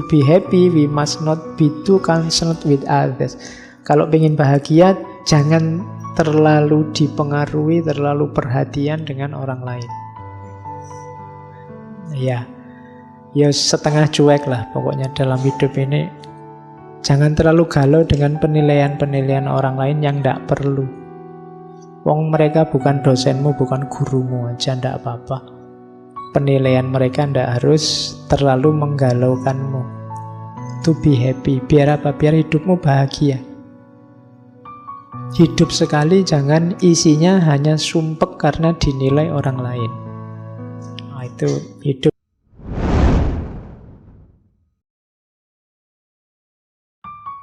be happy, we must not be too concerned with others. Kalau pengen bahagia, jangan terlalu dipengaruhi, terlalu perhatian dengan orang lain. Ya setengah cuek lah pokoknya dalam hidup ini. Jangan terlalu galau dengan penilaian-penilaian orang lain yang tidak perlu. Wong mereka bukan dosenmu, bukan gurumu aja, tidak apa-apa. Penilaian mereka tidak harus terlalu menggalaukanmu. To be happy. Biar apa? Biar hidupmu bahagia. Hidup sekali jangan isinya hanya sumpek karena dinilai orang lain. Nah, itu hidup.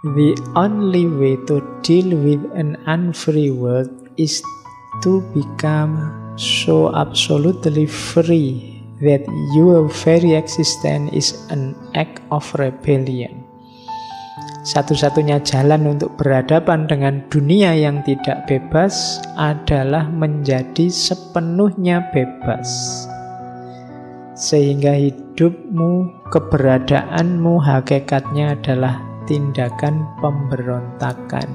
The only way to deal with an unfree world is to become so absolutely free that your very existence is an act of rebellion. Satu-satunya jalan untuk berhadapan dengan dunia yang tidak bebas adalah menjadi sepenuhnya bebas. Sehingga hidupmu, keberadaanmu, hakikatnya adalah tindakan pemberontakan.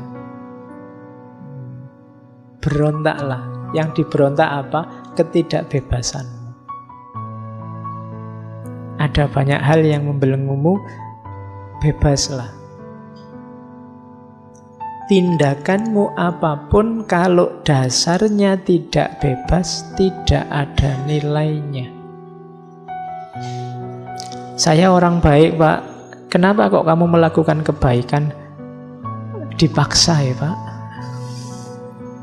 Berontaklah. Yang diberontak apa? Ketidakbebasanmu. Ada banyak hal yang membelenggumu, bebaslah. Tindakanmu apapun kalau dasarnya tidak bebas, tidak ada nilainya. Saya orang baik, Pak. Kenapa kok kamu melakukan kebaikan? Dipaksa ya, Pak.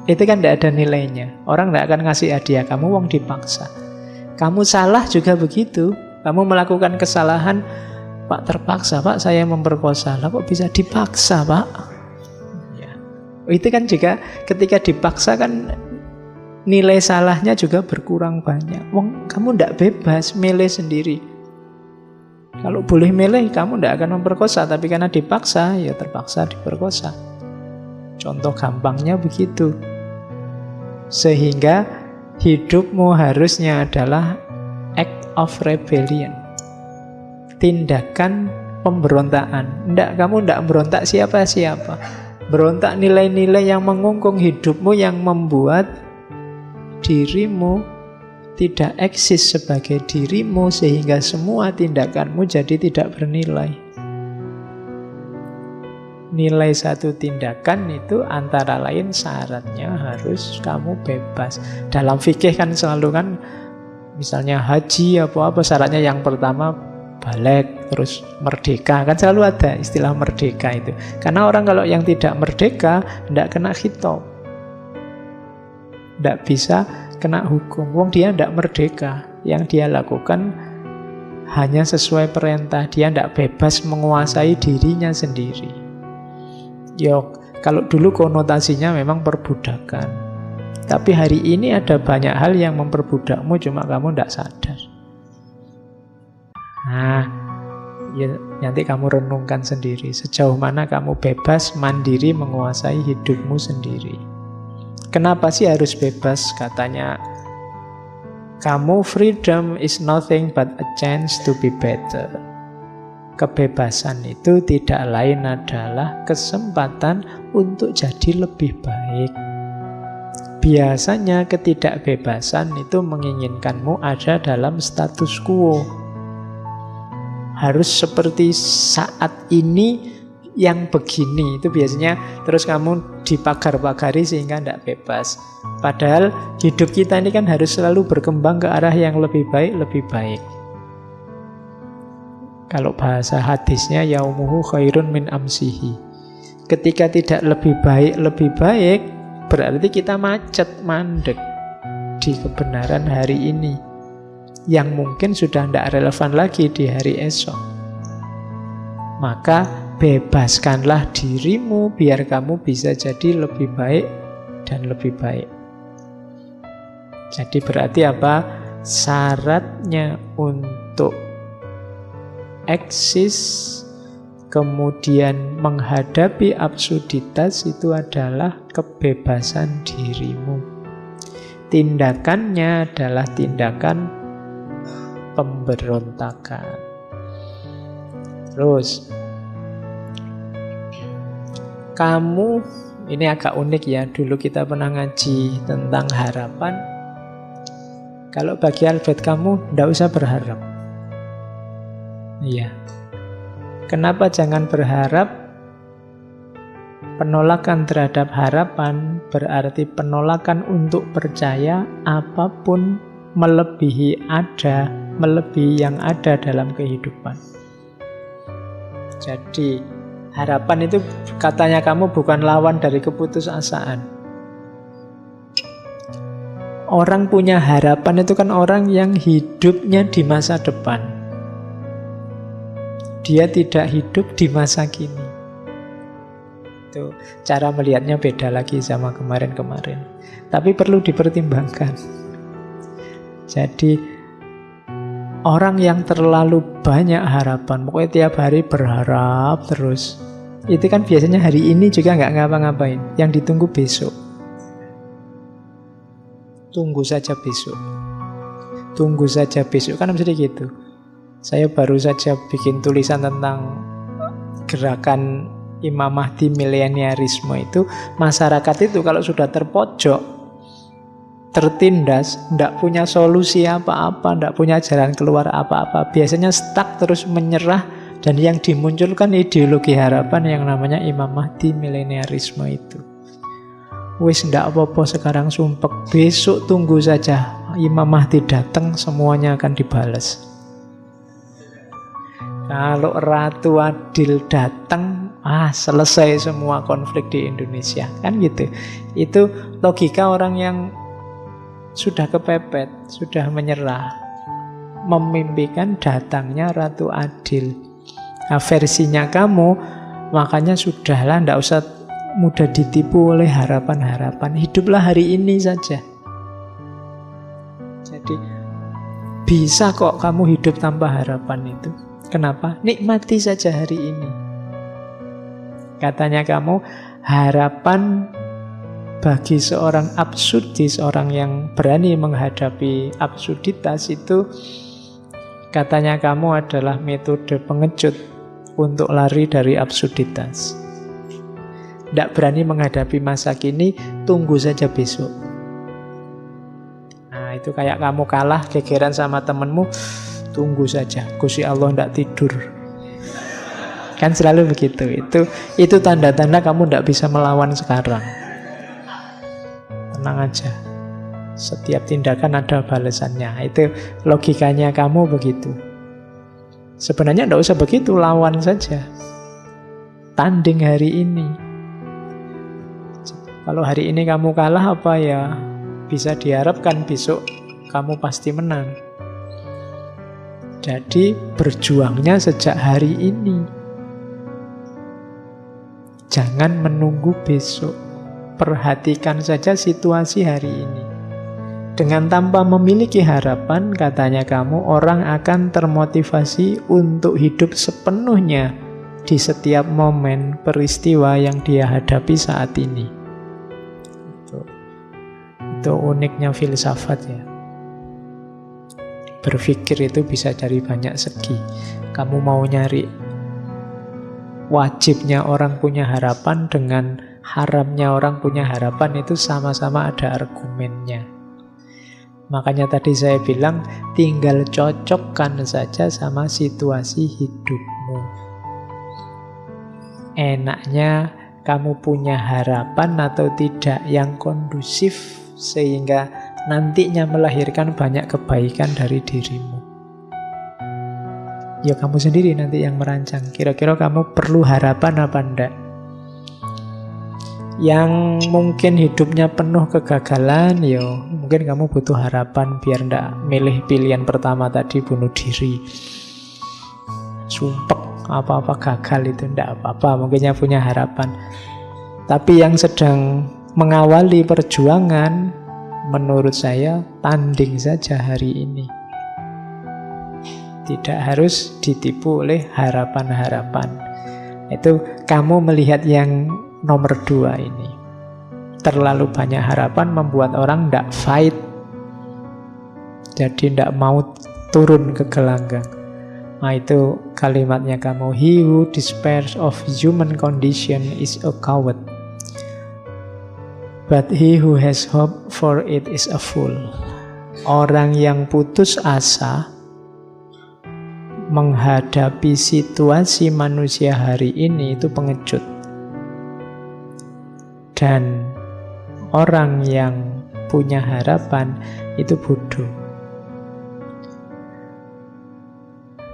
Itu kan tidak ada nilainya. Orang tidak akan ngasih hadiah kamu, wong dipaksa. Kamu salah juga begitu. Kamu melakukan kesalahan, Pak, terpaksa, Pak, saya memperkosa. Lah kok bisa dipaksa, Pak? Ya. Itu kan juga ketika dipaksa kan nilai salahnya juga berkurang banyak. Wong, kamu tidak bebas, milih sendiri. Kalau boleh milih, kamu tidak akan memperkosa. Tapi karena dipaksa, ya terpaksa diperkosa. Contoh gampangnya begitu. Sehingga hidupmu harusnya adalah act of rebellion, tindakan pemberontakan. Kamu tidak berontak siapa-siapa. Berontak nilai-nilai yang mengungkung hidupmu, yang membuat dirimu tidak eksis sebagai dirimu, sehingga semua tindakanmu jadi tidak bernilai. Nilai satu tindakan itu antara lain syaratnya harus kamu bebas. Dalam fikih kan selalu kan, misalnya haji apa-apa syaratnya yang pertama baligh, terus merdeka. Kan selalu ada istilah merdeka itu. Karena orang kalau yang tidak merdeka tidak kena khitab, tidak bisa kena hukum. Wong dia tidak merdeka. Yang dia lakukan hanya sesuai perintah. Dia tidak bebas menguasai dirinya sendiri. Kalau dulu konotasinya memang perbudakan. Tapi hari ini ada banyak hal yang memperbudakmu, cuma kamu tidak sadar. Nah, nanti kamu renungkan sendiri. Sejauh mana kamu bebas, mandiri, menguasai hidupmu sendiri. Kenapa sih harus bebas? Katanya, kamu freedom is nothing but a chance to be better. Kebebasan itu tidak lain adalah kesempatan untuk jadi lebih baik. Biasanya ketidakbebasan itu menginginkanmu ada dalam status quo. Harus seperti saat ini yang begini. Itu biasanya terus kamu dipagar-pagari sehingga tidak bebas. Padahal hidup kita ini kan harus selalu berkembang ke arah yang lebih baik, lebih baik. Kalau bahasa hadisnya, yaumuhu khairun min amsihi. Ketika tidak lebih baik, berarti kita macet, mandek di kebenaran hari ini, yang mungkin sudah tidak relevan lagi di hari esok. Maka bebaskanlah dirimu biar kamu bisa jadi lebih baik dan lebih baik. Jadi berarti apa? Syaratnya untuk eksis, kemudian menghadapi absurditas itu adalah kebebasan dirimu. Tindakannya adalah tindakan pemberontakan. Terus kamu, ini agak unik ya, dulu kita pernah ngaji tentang harapan. Kalau bagi Albert kamu tidak usah berharap. Iya. Kenapa jangan berharap? Penolakan terhadap harapan berarti penolakan untuk percaya apapun melebihi yang ada dalam kehidupan. Jadi harapan itu katanya kamu bukan lawan dari keputusasaan. Orang punya harapan itu kan orang yang hidupnya di masa depan. Dia tidak hidup di masa kini. Itu cara melihatnya beda lagi sama kemarin-kemarin. Tapi perlu dipertimbangkan. Jadi orang yang terlalu banyak harapan, pokoknya tiap hari berharap terus, itu kan biasanya hari ini juga nggak ngapa-ngapain. Yang ditunggu besok. Tunggu saja besok. Tunggu saja besok. Kan mesti gitu. Saya baru saja bikin tulisan tentang gerakan Imam Mahdi mileniarisme itu. Masyarakat itu kalau sudah terpojok, tertindas, tidak punya solusi apa-apa, tidak punya jalan keluar apa-apa, biasanya stuck terus menyerah. Dan yang dimunculkan ideologi harapan yang namanya Imam Mahdi mileniarisme itu. Wis ndak apa-apa sekarang sumpek, besok tunggu saja Imam Mahdi datang, semuanya akan dibalas. Kalau Ratu Adil datang, selesai semua konflik di Indonesia. Kan gitu. Itu logika orang yang sudah kepepet, sudah menyerah, memimpikan datangnya Ratu Adil. Nah, versinya kamu, makanya sudahlah, ndak usah mudah ditipu oleh harapan-harapan. Hiduplah hari ini saja. Jadi bisa kok kamu hidup tanpa harapan itu. Kenapa? Nikmati saja hari ini. Katanya kamu, harapan bagi seorang absurdis, orang yang berani menghadapi absurditas itu, katanya kamu adalah metode pengecut untuk lari dari absurditas. Tidak berani menghadapi masa kini, tunggu saja besok. Nah, itu kayak kamu kalah, gegeran sama temenmu, tunggu saja, Gusti Allah tidak tidur. Kan selalu begitu. Itu tanda-tanda kamu tidak bisa melawan sekarang. Tenang aja. Setiap tindakan ada balasannya. Itu logikanya kamu begitu. Sebenarnya tidak usah begitu, lawan saja. Tanding hari ini. Kalau hari ini kamu kalah, apa ya bisa diharapkan besok kamu pasti menang. Jadi berjuangnya sejak hari ini. Jangan menunggu besok. Perhatikan saja situasi hari ini. Dengan tanpa memiliki harapan, katanya kamu, orang akan termotivasi untuk hidup sepenuhnya di setiap momen peristiwa yang dia hadapi saat ini. Itu uniknya filsafat ya. Berpikir itu bisa dari banyak segi. Kamu mau nyari wajibnya orang punya harapan dengan haramnya orang punya harapan, itu sama-sama ada argumennya. Makanya tadi saya bilang, tinggal cocokkan saja sama situasi hidupmu. Enaknya kamu punya harapan atau tidak yang kondusif sehingga nantinya melahirkan banyak kebaikan dari dirimu. Ya kamu sendiri nanti yang merancang. Kira-kira kamu perlu harapan apa enggak? Yang mungkin hidupnya penuh kegagalan, ya mungkin kamu butuh harapan biar enggak milih pilihan pertama tadi, bunuh diri. Sumpek, apa-apa gagal itu enggak apa-apa, mungkinnya punya harapan. Tapi yang sedang mengawali perjuangan, menurut saya tanding saja hari ini. Tidak harus ditipu oleh harapan-harapan. Itu kamu melihat yang nomor 2 ini. Terlalu banyak harapan membuat orang tidak fight. Jadi tidak mau turun ke gelanggang. Nah, itu kalimatnya kamu. He who despairs of human condition is a coward. But he who has hope for it is a fool. Orang yang putus asa menghadapi situasi manusia hari ini itu pengecut. Dan orang yang punya harapan itu bodoh.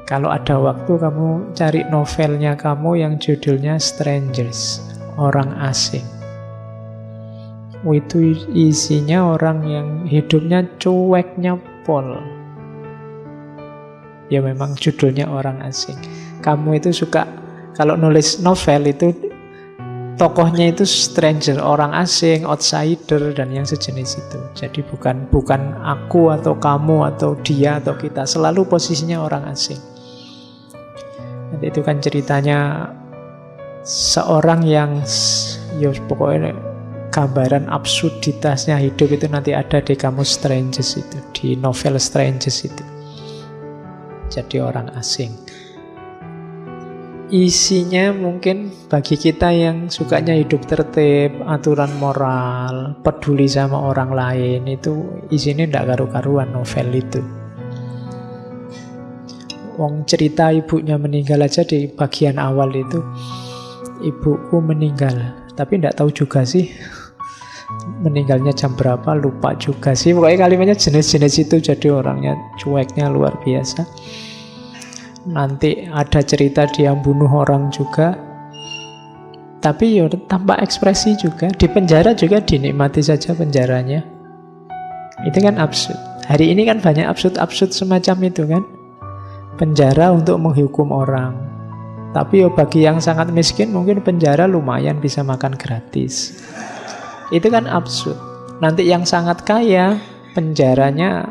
Kalau ada waktu kamu cari novelnya kamu yang judulnya Strangers, orang asing. Itu isinya orang yang hidupnya cueknya pol. Ya memang judulnya orang asing. Kamu itu suka kalau nulis novel itu tokohnya itu stranger, orang asing, outsider dan yang sejenis itu. Jadi bukan aku atau kamu atau dia atau kita, selalu posisinya orang asing. Nanti itu kan ceritanya seorang yang ya pokoknya gambaran absurditasnya hidup itu nanti ada di kamus Strangers itu, di novel Strangers itu. Jadi orang asing. Isinya mungkin bagi kita yang sukanya hidup tertib, aturan moral, peduli sama orang lain, itu isinya tidak karu-karuan novel itu. Wong cerita ibunya meninggal aja di bagian awal itu, ibuku meninggal, tapi tidak tahu juga sih meninggalnya jam berapa, lupa juga sih. Pokoknya kalimatnya jenis-jenis itu, jadi orangnya cueknya luar biasa. Nanti ada cerita dia bunuh orang juga, tapi ya tanpa ekspresi juga. Di penjara juga dinikmati saja penjaranya. Itu kan absurd. Hari ini kan banyak absurd-absurd semacam itu kan. Penjara untuk menghukum orang. Tapi ya bagi yang sangat miskin mungkin penjara lumayan bisa makan gratis. Itu kan absurd. Nanti yang sangat kaya penjaranya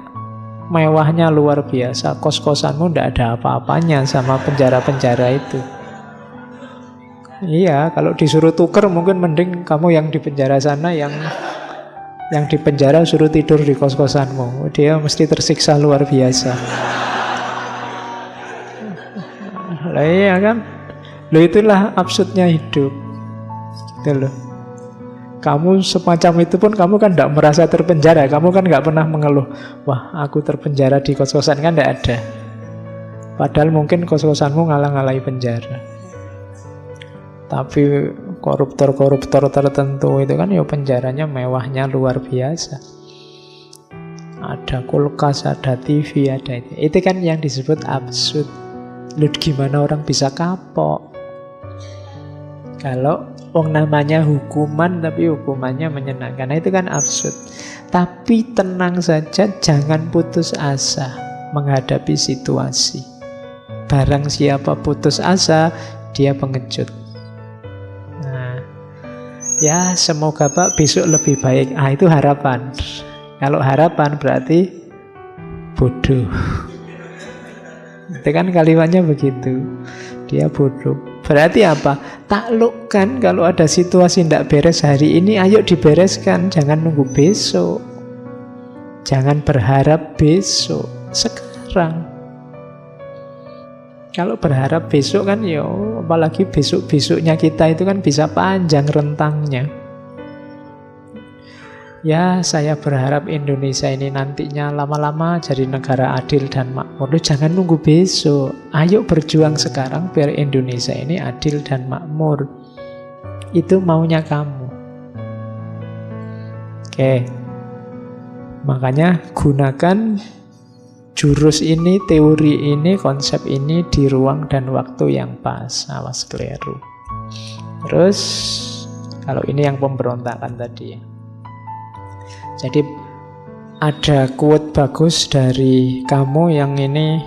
mewahnya luar biasa. Kos-kosanmu tidak ada apa-apanya sama penjara-penjara itu. Iya, kalau disuruh tuker mungkin mending kamu yang di penjara sana, yang di penjara suruh tidur di kos-kosanmu. Dia mesti tersiksa luar biasa. Lah iya kan? Loh itulah absurdnya hidup. Gitu loh. Kamu semacam itu pun kamu kan tidak merasa terpenjara. Kamu kan nggak pernah mengeluh, wah aku terpenjara di kos-kosan, kan tidak ada. Padahal mungkin kos-kosanmu ngalah-ngalahi penjara. Tapi koruptor-koruptor tertentu itu kan ya penjaranya mewahnya luar biasa. Ada kulkas, ada TV, ada itu. Itu kan yang disebut absurd. Loh, gimana orang bisa kapok? Kalau namanya hukuman tapi hukumannya menyenangkan, nah, itu kan absurd. Tapi tenang saja, jangan putus asa menghadapi situasi. Barang siapa putus asa, dia pengecut. Nah, ya semoga Pak besok lebih baik. Ah, itu harapan. Kalau harapan berarti bodoh. Itu kan kalimatnya begitu. Dia bodoh. Berarti apa? Taklukkan kalau ada situasi tidak beres hari ini, ayo dibereskan. Jangan nunggu besok. Jangan berharap besok. Sekarang. Kalau berharap besok kan ya, apalagi besok-besoknya kita itu kan bisa panjang rentangnya. Ya, saya berharap Indonesia ini nantinya lama-lama jadi negara adil dan makmur. Jangan nunggu besok. Ayo berjuang sekarang biar Indonesia ini adil dan makmur. Itu maunya kamu. Oke. Makanya gunakan jurus ini, teori ini, konsep ini di ruang dan waktu yang pas. Awas keliru. Terus, kalau ini yang pemberontakan tadi ya. Jadi ada quote bagus dari kamu yang ini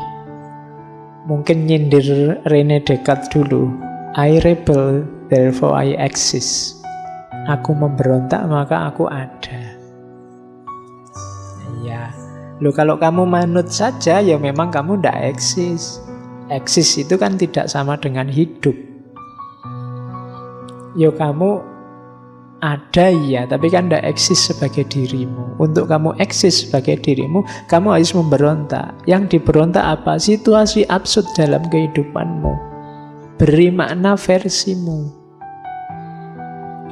mungkin nyindir René Descartes dulu. I rebel, therefore I exist. Aku memberontak maka aku ada. Ya, loh kalau kamu manut saja ya memang kamu tidak eksis. Eksis itu kan tidak sama dengan hidup. Yo kamu Ada ya, tapi kan tidak eksis sebagai dirimu. Untuk kamu eksis sebagai dirimu, kamu harus memberontak. Yang diberontak apa? Situasi absurd dalam kehidupanmu. Beri makna versimu.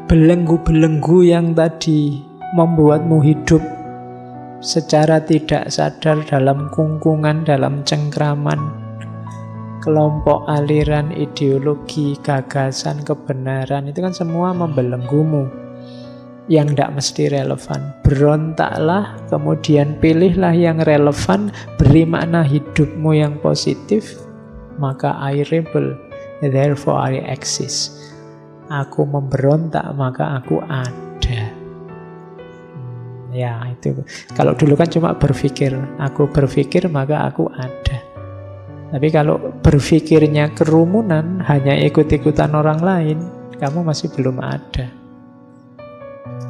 Belenggu-belenggu yang tadi membuatmu hidup secara tidak sadar dalam kungkungan, dalam cengkraman kelompok, aliran, ideologi, gagasan, kebenaran, itu kan semua membelenggumu yang tidak mesti relevan. Berontaklah, kemudian pilihlah yang relevan, beri makna hidupmu yang positif, maka I rebel, therefore I exist. Aku memberontak, maka aku ada. Ya, itu. Kalau dulu kan cuma berpikir, aku berpikir maka aku ada. Tapi kalau berpikirnya kerumunan, hanya ikut-ikutan orang lain, kamu masih belum ada.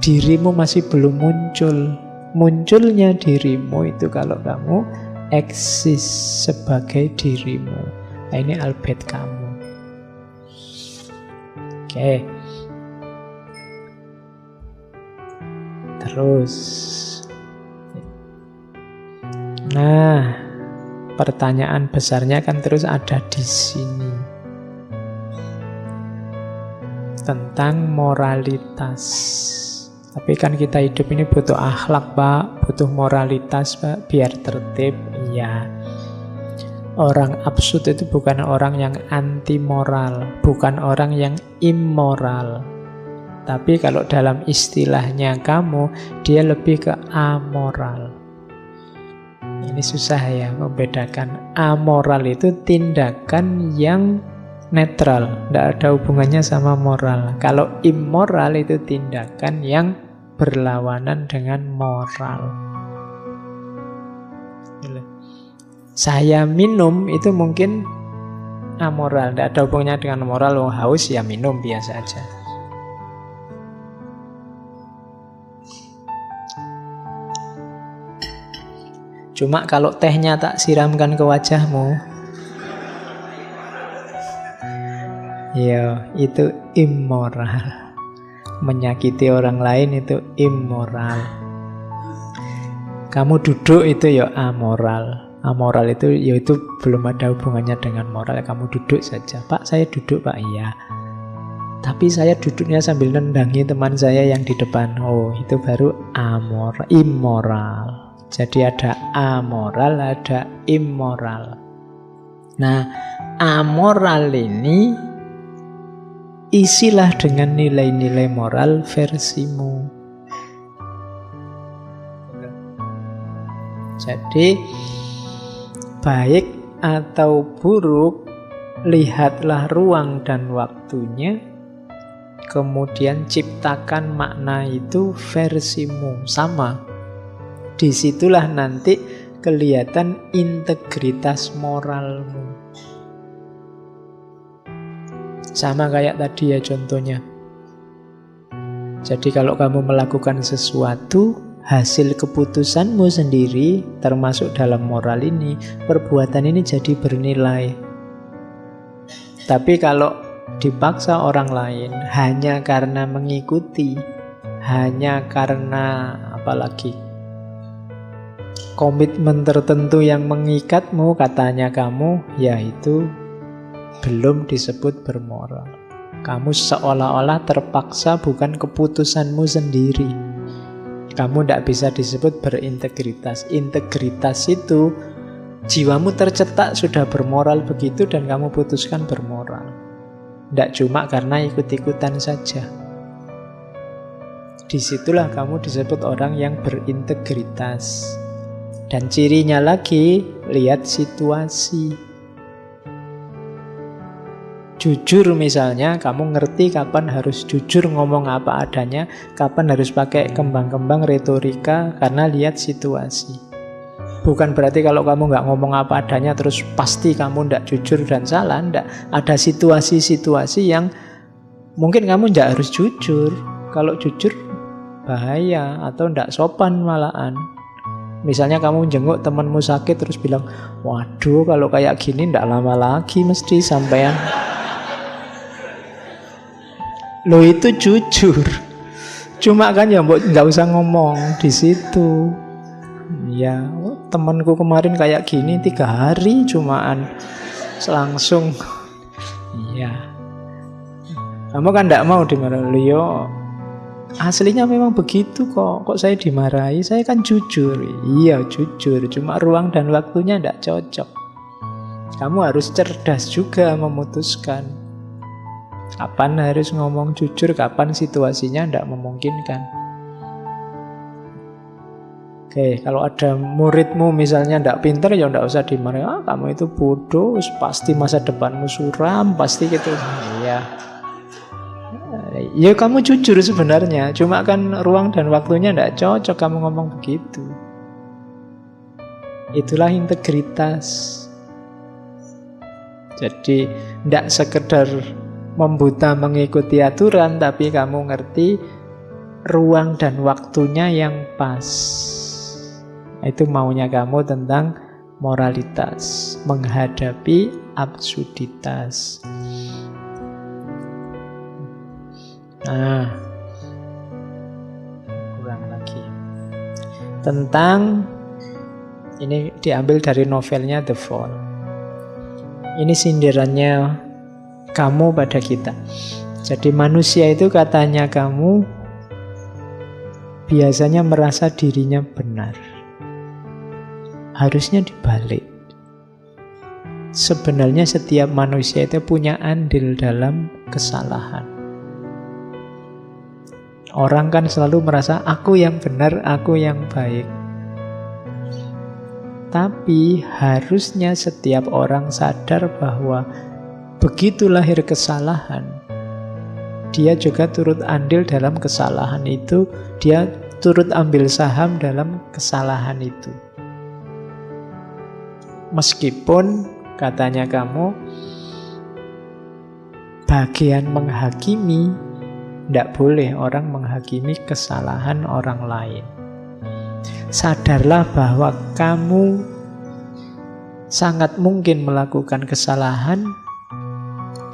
Dirimu masih belum muncul. Munculnya dirimu itu kalau kamu eksis sebagai dirimu. Nah, ini Albert kamu. Oke. Terus. Nah, pertanyaan besarnya kan terus ada di sini. Tentang moralitas. Tapi kan kita hidup ini butuh akhlak, Pak. Butuh moralitas, Pak. Biar tertib. Iya. Orang absurd itu bukan orang yang anti moral. Bukan orang yang immoral. Tapi kalau dalam istilahnya kamu, dia lebih ke amoral. Ini susah ya membedakan. Amoral itu tindakan yang netral, tidak ada hubungannya sama moral. Kalau immoral itu tindakan yang berlawanan dengan moral. Saya minum itu mungkin amoral, tidak ada hubungannya dengan moral. Wong haus ya minum biasa aja. Cuma kalau tehnya tak siramkan ke wajahmu, ya itu immoral. Menyakiti orang lain itu immoral. Kamu duduk itu ya amoral. Amoral itu ya itu belum ada hubungannya dengan moral. Kamu duduk saja. Pak, saya duduk, Pak. Iya. Tapi saya duduknya sambil nendangi teman saya yang di depan. Oh, itu baru amoral, immoral. Jadi ada amoral, ada immoral. Nah, amoral ini isilah dengan nilai-nilai moral versimu. Jadi, baik atau buruk, lihatlah ruang dan waktunya, kemudian ciptakan makna itu versimu sama. Disitulah nanti kelihatan integritas moralmu. Sama kayak tadi ya contohnya. Jadi kalau kamu melakukan sesuatu, hasil keputusanmu sendiri, termasuk dalam moral ini, perbuatan ini jadi bernilai. Tapi kalau dipaksa orang lain hanya karena mengikuti, hanya karena apalagi komitmen tertentu yang mengikatmu, katanya kamu, ya itu belum disebut bermoral. Kamu seolah-olah terpaksa, bukan keputusanmu sendiri. Kamu tidak bisa disebut berintegritas. Integritas itu jiwamu tercetak sudah bermoral begitu dan kamu putuskan bermoral. Tidak cuma karena ikut-ikutan saja. Disitulah kamu disebut orang yang berintegritas. Dan cirinya lagi, lihat situasi. Jujur misalnya, kamu ngerti kapan harus jujur ngomong apa adanya, kapan harus pakai kembang-kembang retorika, karena lihat situasi. Bukan berarti kalau kamu nggak ngomong apa adanya terus pasti kamu nggak jujur dan salah, nggak. Ada situasi-situasi yang mungkin kamu nggak harus jujur. Kalau jujur bahaya atau nggak sopan malahan. Misalnya kamu jenguk temanmu sakit terus bilang, waduh kalau kayak gini nggak lama lagi mesti sampean. Lo itu jujur. Cuma kan ya mbok nggak usah ngomong di situ. Ya, temanku kemarin kayak gini 3 hari cumaan langsung. Iya. Kamu kan nggak mau dimarahi. Leo, aslinya memang begitu kok. Kok saya dimarahi? Saya kan jujur. Iya, jujur. Cuma ruang dan waktunya nggak cocok. Kamu harus cerdas juga memutuskan. Kapan harus ngomong jujur, kapan situasinya nggak memungkinkan. Oke, kalau ada muridmu misalnya nggak pinter, ya nggak usah dimarahi. Kamu itu bodoh, pasti masa depanmu suram, pasti gitu. Iya. Ya kamu jujur sebenarnya, cuma kan ruang dan waktunya nggak cocok kamu ngomong begitu. Itulah integritas. Jadi nggak sekedar membuta mengikuti aturan, tapi kamu ngerti ruang dan waktunya yang pas. Itu maunya kamu tentang moralitas, menghadapi absurditas. Nah, kurang lagi. Tentang, ini diambil dari novelnya The Fall. Ini sindirannya kamu pada kita. Jadi manusia itu katanya kamu biasanya merasa dirinya benar. Harusnya dibalik. Sebenarnya setiap manusia itu punya andil dalam kesalahan. Orang kan selalu merasa aku yang benar, aku yang baik. Tapi harusnya setiap orang sadar bahwa begitu lahir kesalahan, dia juga turut andil dalam kesalahan itu, dia turut ambil saham dalam kesalahan itu. Meskipun katanya kamu bagian menghakimi, tidak boleh orang menghakimi kesalahan orang lain. Sadarlah bahwa kamu sangat mungkin melakukan kesalahan,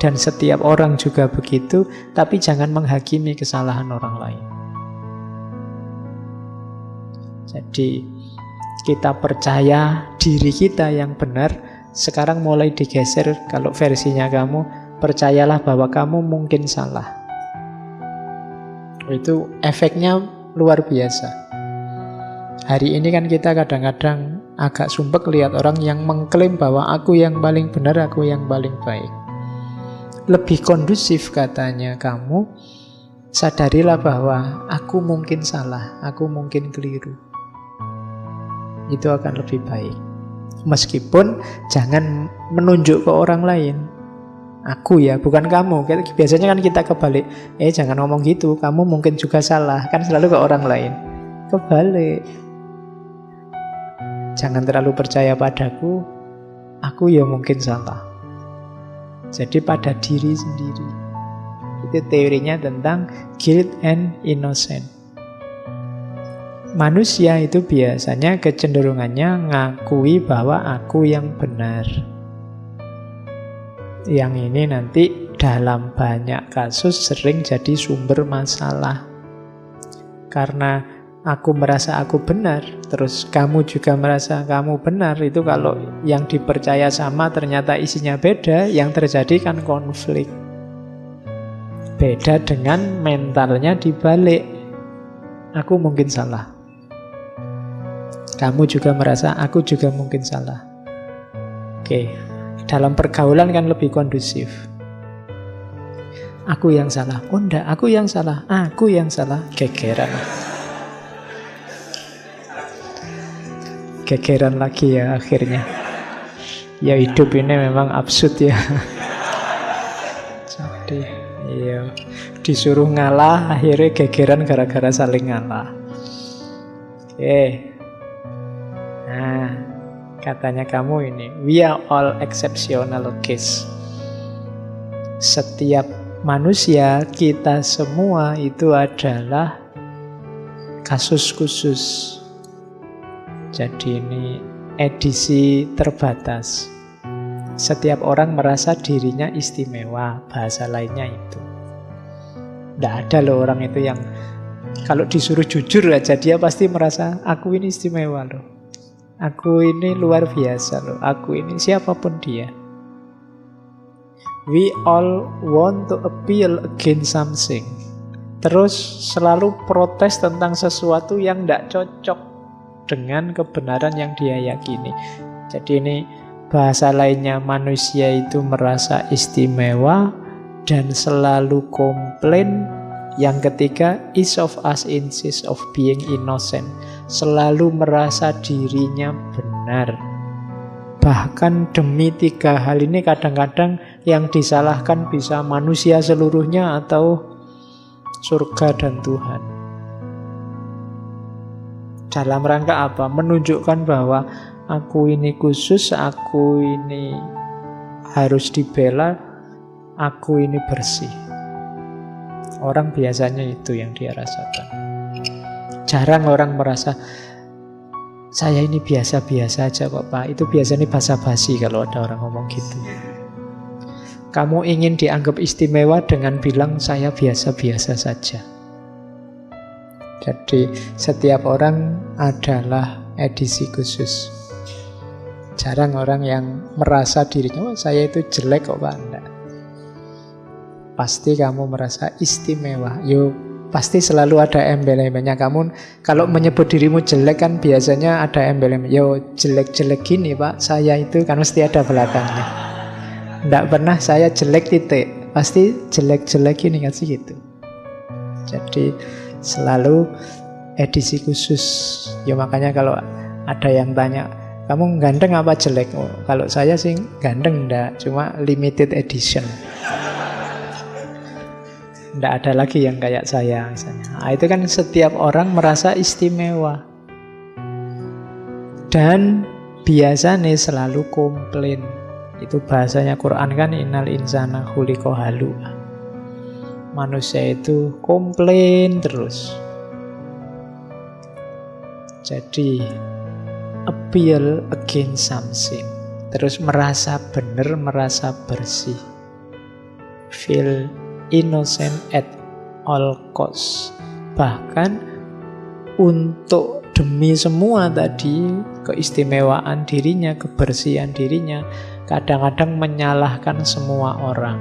dan setiap orang juga begitu, tapi jangan menghakimi kesalahan orang lain. Jadi kita percaya diri kita yang benar. Sekarang mulai digeser, kalau versinya kamu, percayalah bahwa kamu mungkin salah. Itu efeknya luar biasa. Hari ini kan kita kadang-kadang agak sumpek lihat orang yang mengklaim bahwa aku yang paling benar, aku yang paling baik. Lebih kondusif katanya kamu, sadarilah bahwa aku mungkin salah, aku mungkin keliru. Itu akan lebih baik. Meskipun jangan menunjuk ke orang lain. Aku ya, bukan kamu. Biasanya kan kita kebalik. Jangan ngomong gitu, kamu mungkin juga salah. Kan selalu ke orang lain. Kebalik. Jangan terlalu percaya padaku, aku ya mungkin salah. Jadi pada diri sendiri. Itu teorinya tentang guilt and innocence. Manusia itu biasanya kecenderungannya ngakui bahwa aku yang benar. Yang ini nanti dalam banyak kasus sering jadi sumber masalah. Karena aku merasa aku benar, terus kamu juga merasa kamu benar. Itu kalau yang dipercaya sama ternyata isinya beda, yang terjadi kan konflik. Beda dengan mentalnya dibalik. Aku mungkin salah. Kamu juga merasa aku juga mungkin salah. Oke, dalam pergaulan kan lebih kondusif. Aku yang salah. Oh enggak, aku yang salah. Aku yang salah. Gegeran. Gegeran lagi ya akhirnya. Ya hidup ini memang absurd ya. Jadi iya, disuruh ngalah akhirnya gegeran gara-gara saling ngalah. Oke. Nah, katanya kamu ini, we are all exceptional case. Setiap manusia, kita semua itu adalah kasus khusus. Jadi ini edisi terbatas. Setiap orang merasa dirinya istimewa, bahasa lainnya itu. Tidak ada loh orang itu yang Kalau disuruh jujur aja, dia pasti merasa, aku ini istimewa loh. Aku ini luar biasa loh. Aku ini siapapun dia. We all want to appeal against something. Terus selalu protes tentang sesuatu yang tidak cocok dengan kebenaran yang dia yakini. Jadi ini bahasa lainnya, manusia itu merasa istimewa dan selalu komplain. Yang ketiga, each of us insists of being innocent. Selalu merasa dirinya benar. Bahkan demi 3 hal ini kadang-kadang yang disalahkan bisa manusia seluruhnya atau surga dan Tuhan. Dalam rangka apa? Menunjukkan bahwa aku ini khusus, aku ini harus dibela, aku ini bersih. Orang biasanya itu yang dia rasakan. Jarang orang merasa, saya ini biasa-biasa aja kok Pak. Itu biasanya basa-basi kalau ada orang ngomong gitu. Kamu ingin dianggap istimewa dengan bilang saya biasa-biasa saja. Jadi setiap orang adalah edisi khusus. Jarang orang yang merasa dirinya, saya itu jelek kok Pak. Enggak. Pasti kamu merasa istimewa. Pasti selalu ada embel-embelnya. Kamu kalau menyebut dirimu jelek kan biasanya ada embel-embel. Jelek-jelek gini Pak, saya itu kan mesti ada belakangnya. Tidak pernah saya jelek titik. Pasti jelek-jelek gini kan sih gitu. Jadi selalu edisi khusus. Makanya kalau ada yang tanya, kamu ganteng apa jelek? Kalau saya sih ganteng enggak, cuma limited edition. Tidak ada lagi yang kayak saya misalnya. Itu kan setiap orang merasa istimewa. Dan biasanya selalu komplain. Itu bahasanya Quran kan, innal insana khuliqa halu'a. Manusia itu komplain terus. Jadi appeal against something. Terus merasa benar, merasa bersih. Feel innocent at all cost. Bahkan untuk demi semua tadi, keistimewaan dirinya, kebersihan dirinya, kadang-kadang menyalahkan semua orang.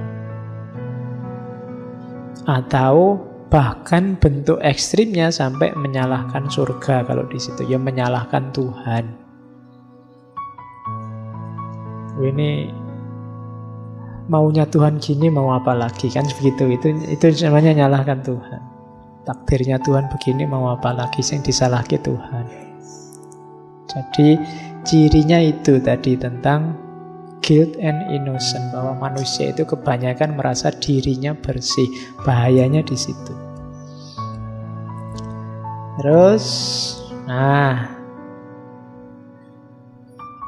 Atau bahkan bentuk ekstrimnya sampai menyalahkan surga kalau di situ, menyalahkan Tuhan. Ini maunya Tuhan gini, mau apa lagi kan begitu. Itu namanya nyalahkan Tuhan. Takdirnya Tuhan begini, mau apa lagi yang disalahi Tuhan. Jadi cirinya itu tadi tentang guilt and innocent, bahwa manusia itu kebanyakan merasa dirinya bersih. Bahayanya di situ. Terus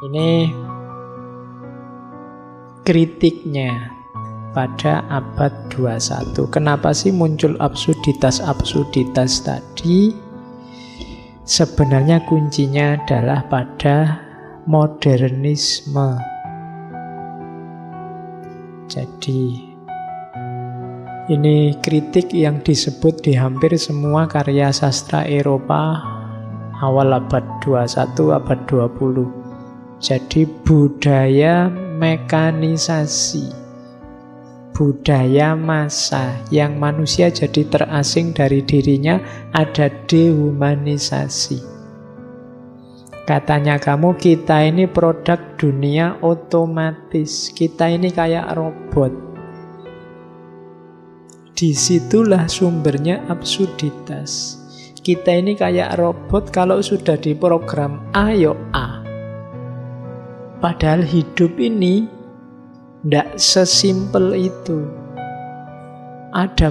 ini kritiknya pada abad 21. Kenapa sih muncul absurditas tadi? Sebenarnya kuncinya adalah pada modernisme. Jadi ini kritik yang disebut di hampir semua karya sastra Eropa awal abad 21, abad 20. Jadi budaya mekanisasi, budaya massa yang manusia jadi terasing dari dirinya, ada dehumanisasi. Katanya kamu, kita ini produk dunia otomatis, kita ini kayak robot. Disitulah sumbernya absurditas. Kita ini kayak robot, kalau sudah diprogram A, yo A. Padahal hidup ini tidak sesimpel itu. Ada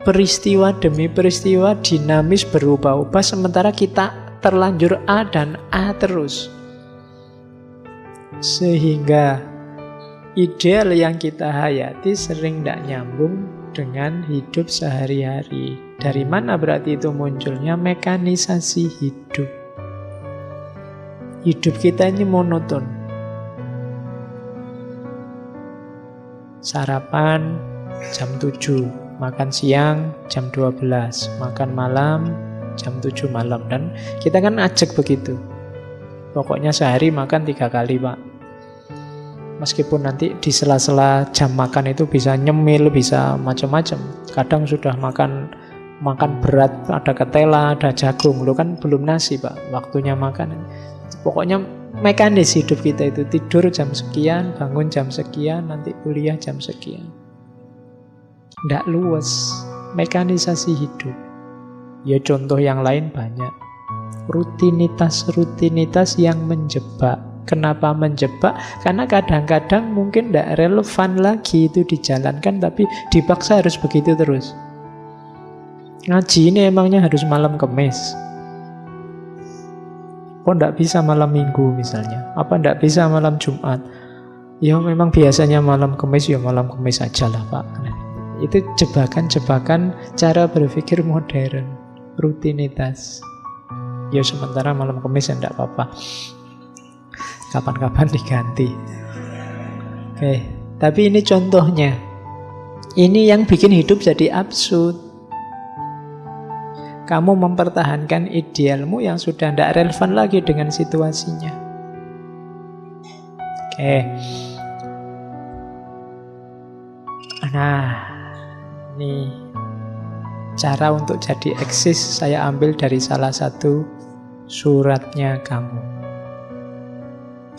peristiwa demi peristiwa dinamis berubah-ubah, sementara kita terlanjur A dan A terus. Sehingga ideal yang kita hayati sering tidak nyambung dengan hidup sehari-hari. Dari mana berarti itu munculnya? Mekanisasi hidup. Hidup kita ini monoton. Sarapan jam 7, makan siang jam 12, makan malam jam 7 malam. Dan kita kan ajak begitu. Pokoknya sehari makan 3 kali, Pak. Meskipun nanti di sela-sela jam makan itu bisa nyemil, bisa macam-macam. Kadang sudah makan berat, ada ketela, ada jagung. Lu kan belum nasi, Pak, waktunya makan. Pokoknya mekanis hidup kita itu. Tidur jam sekian, bangun jam sekian, nanti kuliah jam sekian. Nggak luwes, mekanisasi hidup. Ya contoh yang lain banyak. Rutinitas-rutinitas yang menjebak. Kenapa menjebak? Karena kadang-kadang mungkin tidak relevan lagi itu dijalankan, tapi dipaksa harus begitu terus. Ngaji ini emangnya harus malam Kamis? Kok tidak bisa malam Minggu misalnya? Apa tidak bisa malam Jumat? Ya memang biasanya malam Kamis, ya malam Kamis aja lah, Pak. Nah, itu jebakan-jebakan cara berpikir modern. Rutinitas. Ya sementara malam Kamis ya tidak apa-apa. Kapan-kapan diganti. Oke, tapi ini contohnya. Ini yang bikin hidup jadi absurd. Kamu mempertahankan idealmu yang sudah tidak relevan lagi dengan situasinya. Oke. Nah, ini cara untuk jadi eksis saya ambil dari salah satu suratnya kamu.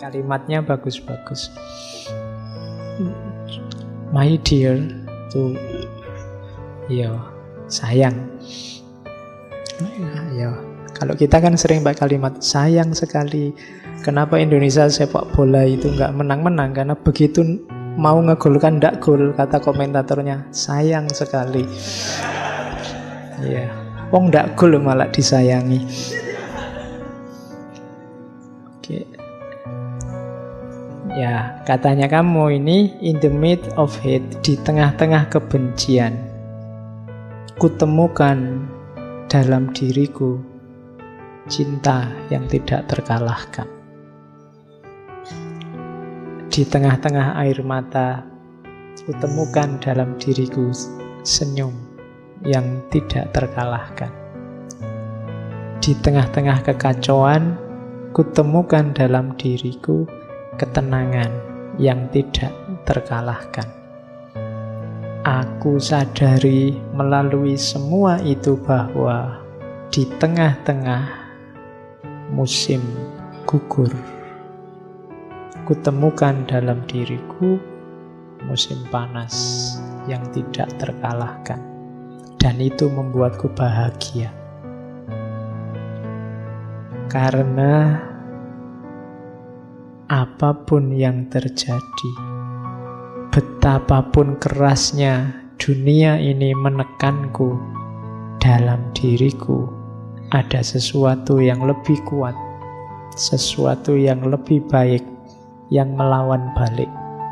Kalimatnya bagus-bagus. My dear, tuh, yo, sayang. Ya, kalau kita kan sering pakai kalimat sayang sekali. Kenapa Indonesia sepak bola itu nggak menang-menang? Karena begitu mau ngegolkan ndak gol, kata komentatornya sayang sekali. Ya, wong ndak gol malah disayangi. Oke. Ya, katanya kamu ini in the midst of hate, di tengah-tengah kebencian, kutemukan dalam diriku cinta yang tidak terkalahkan. Di tengah-tengah air mata, kutemukan dalam diriku senyum yang tidak terkalahkan. Di tengah-tengah kekacauan, kutemukan dalam diriku ketenangan yang tidak terkalahkan. Aku sadari melalui semua itu bahwa di tengah-tengah musim gugur, kutemukan dalam diriku musim panas yang tidak terkalahkan. Dan itu membuatku bahagia. Karena apapun yang terjadi, betapapun kerasnya dunia ini menekanku, dalam diriku ada sesuatu yang lebih kuat, sesuatu yang lebih baik, yang melawan balik,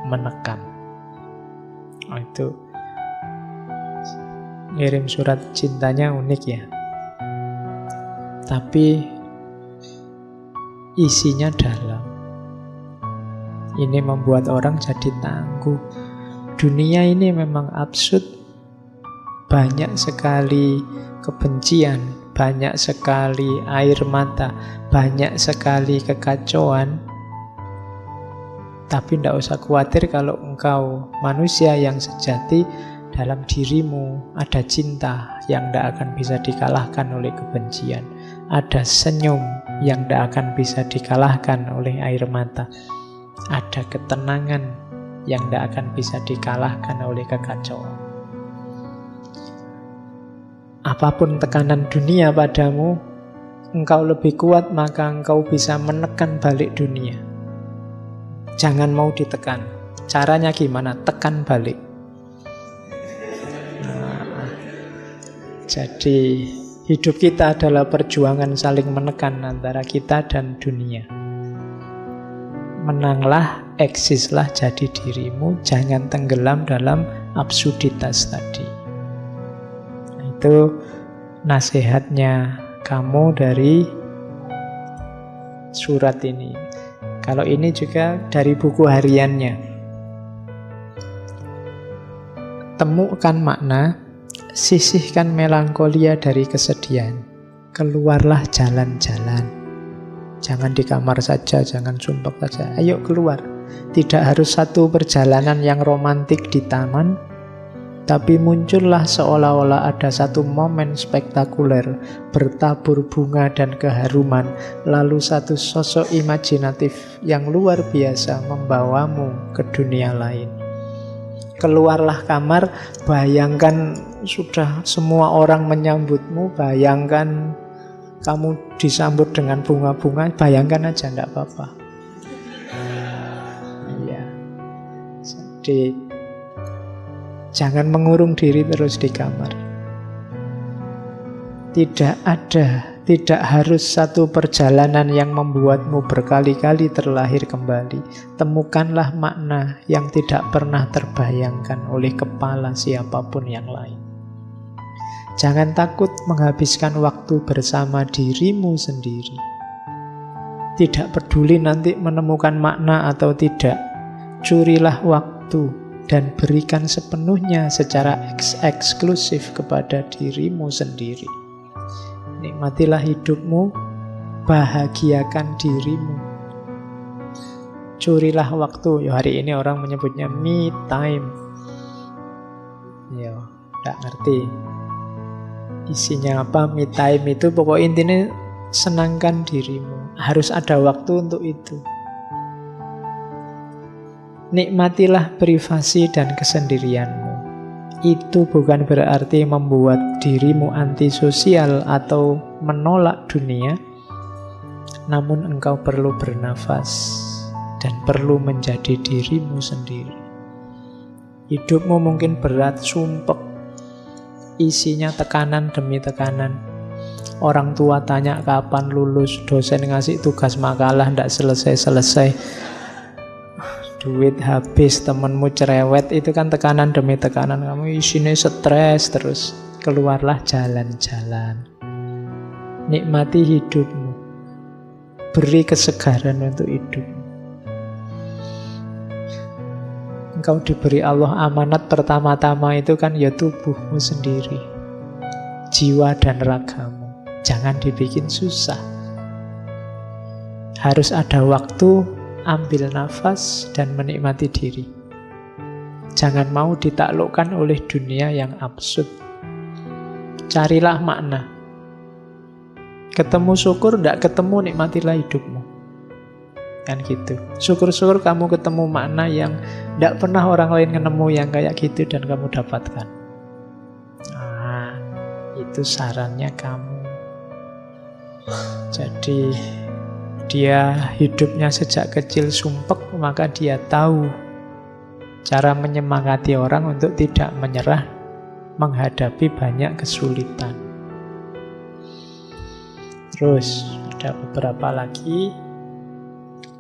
menekan. Itu ngirim surat cintanya unik ya. Tapi isinya dalam. Ini membuat orang jadi tangguh. Dunia ini memang absurd. Banyak sekali kebencian, banyak sekali air mata, banyak sekali kekacauan. Tapi tidak usah khawatir kalau engkau manusia yang sejati, dalam dirimu ada cinta yang tidak akan bisa dikalahkan oleh kebencian. Ada senyum yang tidak akan bisa dikalahkan oleh air mata. Ada ketenangan yang tidak akan bisa dikalahkan oleh kekacauan. Apapun tekanan dunia padamu, engkau lebih kuat, maka engkau bisa menekan balik dunia. Jangan mau ditekan. Caranya gimana? Tekan balik. Jadi hidup kita adalah perjuangan saling menekan antara kita dan dunia. Menanglah, eksislah jadi dirimu, jangan tenggelam dalam absurditas tadi. Itu nasihatnya kamu dari surat ini. Kalau ini juga dari buku hariannya. Temukan makna, Sisihkan melankolia dari kesedihan. Keluarlah jalan-jalan. Jangan di kamar saja, jangan sumpek saja. Ayo keluar. Tidak harus satu perjalanan yang romantik di taman, tapi muncullah seolah-olah ada satu momen spektakuler, bertabur bunga dan keharuman, lalu satu sosok imajinatif yang luar biasa membawamu ke dunia lain. Keluarlah kamar, bayangkan sudah semua orang menyambutmu, bayangkan kamu disambut dengan bunga-bunga, bayangkan aja, enggak apa-apa. Iya. Jadi jangan mengurung diri terus di kamar. Tidak harus satu perjalanan yang membuatmu berkali-kali terlahir kembali. Temukanlah makna yang tidak pernah terbayangkan oleh kepala siapapun yang lain. Jangan takut menghabiskan waktu bersama dirimu sendiri. Tidak peduli nanti menemukan makna atau tidak, curilah waktu dan berikan sepenuhnya secara eksklusif kepada dirimu sendiri. Nikmatilah hidupmu, bahagiakan dirimu. Curilah waktu. Hari ini orang menyebutnya me time. Tidak ngerti isinya apa me time itu. Pokok intinya senangkan dirimu. Harus ada waktu untuk itu. Nikmatilah privasi dan kesendirianmu. Itu bukan berarti membuat dirimu antisosial atau menolak dunia, namun engkau perlu bernafas dan perlu menjadi dirimu sendiri. Hidupmu mungkin berat, sumpek, isinya tekanan demi tekanan. Orang tua tanya kapan lulus, dosen ngasih tugas makalah ndak selesai-selesai, duit habis, temenmu cerewet, itu kan tekanan demi tekanan. Kamu isinya stres terus. Keluarlah jalan-jalan. Nikmati hidupmu. Beri kesegaran untuk hidupmu. Engkau diberi Allah amanat pertama-tama itu kan ya tubuhmu sendiri, jiwa dan ragamu. Jangan dibikin susah. Harus ada waktu, ambil nafas dan menikmati diri. Jangan mau ditaklukkan oleh dunia yang absurd. Carilah makna. Ketemu syukur, tidak ketemu, nikmatilah hidupmu. Kan gitu. Syukur-syukur kamu ketemu makna yang tidak pernah orang lain ketemu yang kayak gitu dan kamu dapatkan. Nah, itu sarannya kamu. Jadi dia hidupnya sejak kecil sumpek, maka dia tahu cara menyemangati orang untuk tidak menyerah menghadapi banyak kesulitan. Terus ada beberapa lagi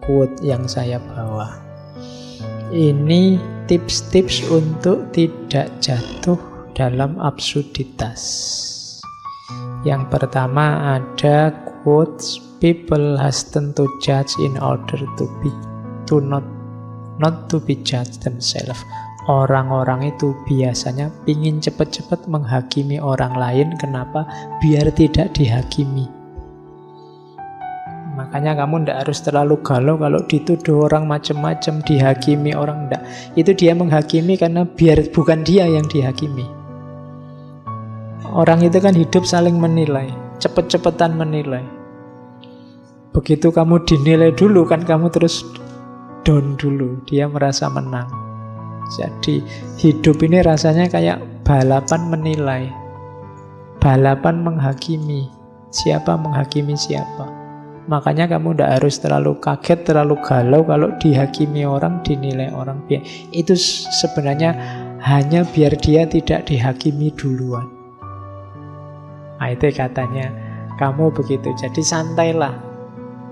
quote yang saya bawa. Ini tips-tips untuk tidak jatuh dalam absurditas. Yang pertama ada quotes, people hasten to judge in order to not to be judged themselves. Orang-orang itu biasanya ingin cepat-cepat menghakimi orang lain. Kenapa? Biar tidak dihakimi. Makanya kamu tidak harus terlalu galau kalau dituduh orang macam-macam, dihakimi orang, tidak. Itu dia menghakimi karena biar bukan dia yang dihakimi. Orang itu kan hidup saling menilai, cepet-cepetan menilai. Begitu kamu dinilai dulu kan kamu terus down dulu, dia merasa menang. Jadi hidup ini rasanya kayak balapan menilai, balapan menghakimi. Siapa menghakimi siapa. Makanya kamu tidak harus terlalu kaget, terlalu galau kalau dihakimi orang, dinilai orang. Itu sebenarnya hanya biar dia tidak dihakimi duluan. Nah, itu katanya kamu begitu. Jadi santailah,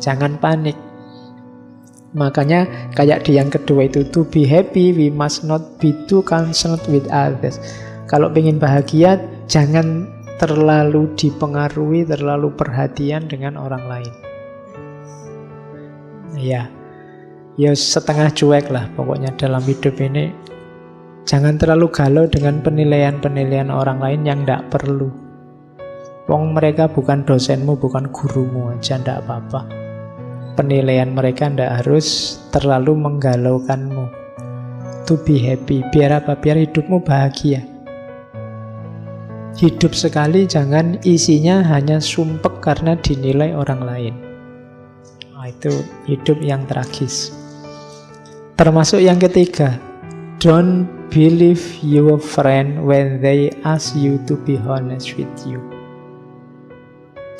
jangan panik. Makanya kayak di yang kedua itu, to be happy we must not be too concerned with others. Kalau ingin bahagia jangan terlalu dipengaruhi, terlalu perhatian dengan orang lain. Ya setengah cuek lah pokoknya dalam hidup ini. Jangan terlalu galau dengan penilaian-penilaian orang lain yang tidak perlu. Wong mereka bukan dosenmu, bukan gurumu aja, tidak apa-apa. Penilaian mereka tidak harus terlalu menggalaukanmu. To be happy. Biar apa? Biar hidupmu bahagia. Hidup sekali jangan isinya hanya sumpek karena dinilai orang lain. Itu hidup yang tragis. Termasuk yang ketiga, don't believe your friend when they ask you to be honest with you.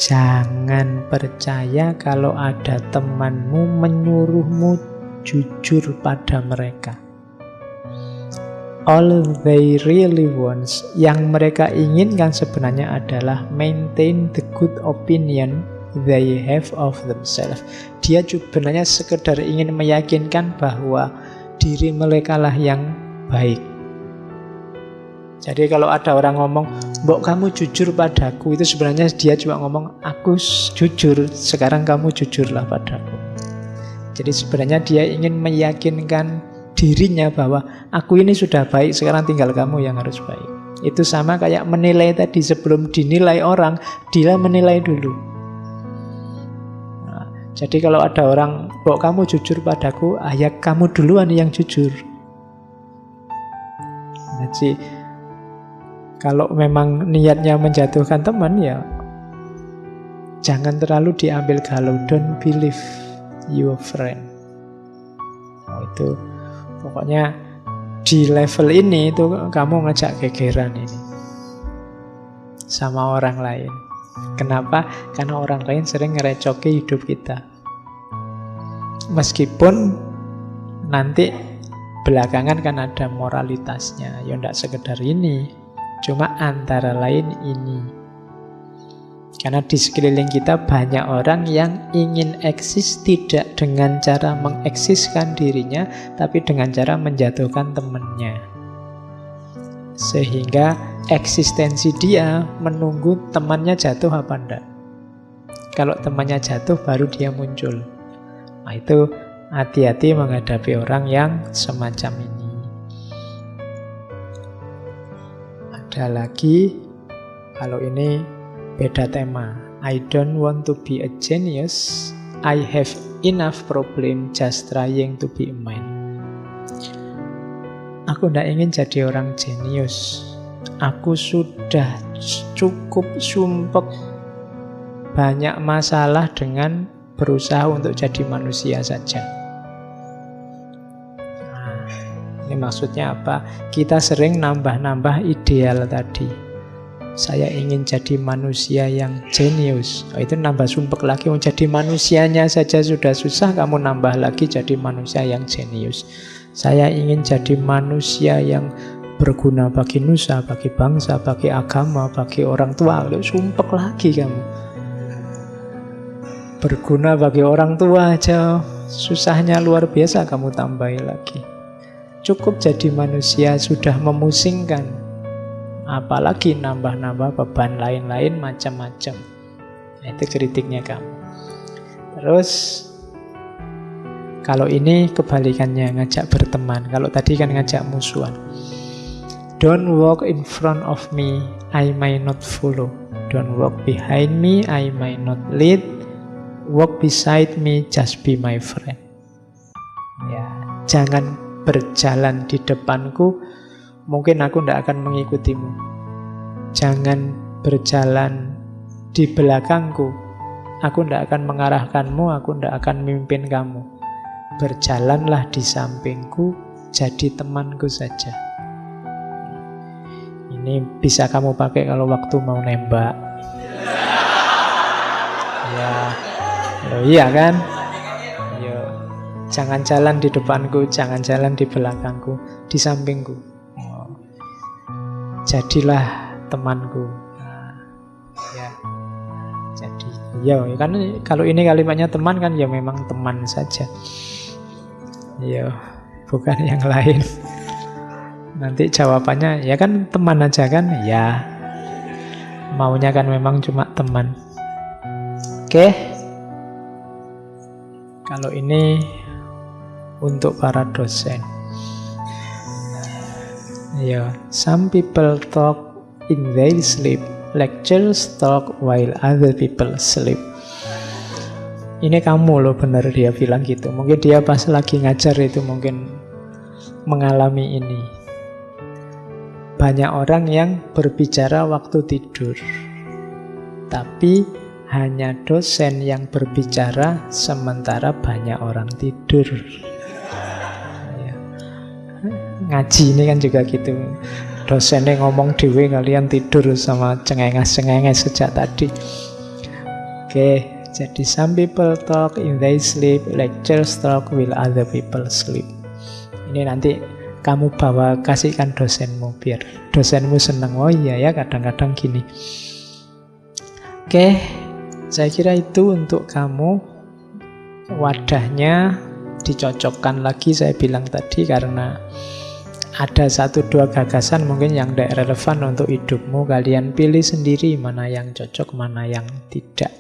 Jangan percaya kalau ada temanmu menyuruhmu jujur pada mereka. All they really want, yang mereka inginkan sebenarnya adalah maintain the good opinion they have of themselves. Dia sebenarnya sekedar ingin meyakinkan bahwa diri mereka lah yang baik. Jadi kalau ada orang ngomong, "Mbok kamu jujur padaku," itu sebenarnya dia cuma ngomong, "Aku jujur, sekarang kamu jujurlah padaku." Jadi sebenarnya dia ingin meyakinkan dirinya bahwa aku ini sudah baik, sekarang tinggal kamu yang harus baik. Itu sama kayak menilai tadi, sebelum dinilai orang, dia menilai dulu. Jadi kalau ada orang, "Mbok kamu jujur padaku," ya kamu duluan yang jujur. Jadi kalau memang niatnya menjatuhkan teman, ya jangan terlalu diambil galau. Don't believe your friend. Itu pokoknya di level ini itu kamu ngajak gegeran ini sama orang lain. Kenapa? Karena orang lain sering ngerecoki hidup kita. Meskipun nanti belakangan kan ada moralitasnya. Ya tidak sekedar ini, cuma antara lain ini. Karena di sekeliling kita banyak orang yang ingin eksis tidak dengan cara mengeksiskan dirinya, tapi dengan cara menjatuhkan temannya. Sehingga eksistensi dia menunggu temannya jatuh apa enggak. Kalau temannya jatuh baru dia muncul. Nah itu hati-hati menghadapi orang yang semacam ini. Ada lagi, kalau ini beda tema. I don't want to be a genius. I have enough problem just trying to be a man. Aku tidak ingin jadi orang jenius. Aku sudah cukup sumpek banyak masalah dengan berusaha untuk jadi manusia saja. Nah, ini maksudnya apa? Kita sering nambah-nambah ideal tadi. Saya ingin jadi manusia yang jenius. Itu nambah sumpek lagi. Jadi manusianya saja sudah susah, kamu nambah lagi jadi manusia yang jenius. Saya ingin jadi manusia yang berguna bagi nusa, bagi bangsa, bagi agama, bagi orang tua. Sumpek lagi kamu. Berguna bagi orang tua aja susahnya luar biasa, kamu tambahin lagi. Cukup jadi manusia sudah memusingkan, apalagi nambah-nambah beban lain-lain macam-macam. Nah, itu kritiknya kamu. Terus kalau ini kebalikannya, ngajak berteman. Kalau tadi kan ngajak musuhan. Don't walk in front of me, I may not follow. Don't walk behind me, I may not lead. Walk beside me, just be my friend. Ya, jangan berjalan di depanku, mungkin aku tidak akan mengikutimu. Jangan berjalan di belakangku, aku tidak akan mengarahkanmu, aku tidak akan memimpin kamu. Berjalanlah di sampingku, jadi temanku saja. Ini bisa kamu pakai kalau waktu mau nembak. Ya, iya kan? Yo, jangan jalan di depanku, jangan jalan di belakangku, di sampingku. Jadilah temanku. Nah, ya. Jadi, ya kan kalau ini kalimatnya teman kan ya memang teman saja. Ya, bukan yang lain. Nanti jawabannya ya kan teman aja kan? Ya. Maunya kan memang cuma teman. Oke. Kalau ini untuk para dosen. Ya, some people talk in their sleep. Lecturers talk while other people sleep. Ini kamu loh, benar dia bilang gitu. Mungkin dia pas lagi ngajar itu mungkin mengalami ini. Banyak orang yang berbicara waktu tidur, tapi hanya dosen yang berbicara sementara banyak orang tidur. Ya. Ngaji ini kan juga gitu. Dosennya ngomong dewe, kalian tidur sama cengenges-cengenges sejak tadi. Oke, jadi some people talk in their sleep, lecturers talk while other people sleep. Ini nanti kamu bawa, kasihkan dosenmu biar dosenmu senang. Oh iya ya, kadang-kadang gini. Oke, saya kira itu untuk kamu. Wadahnya dicocokkan lagi saya bilang tadi, karena ada 1-2 gagasan mungkin yang tidak relevan untuk hidupmu. Kalian pilih sendiri mana yang cocok, mana yang tidak.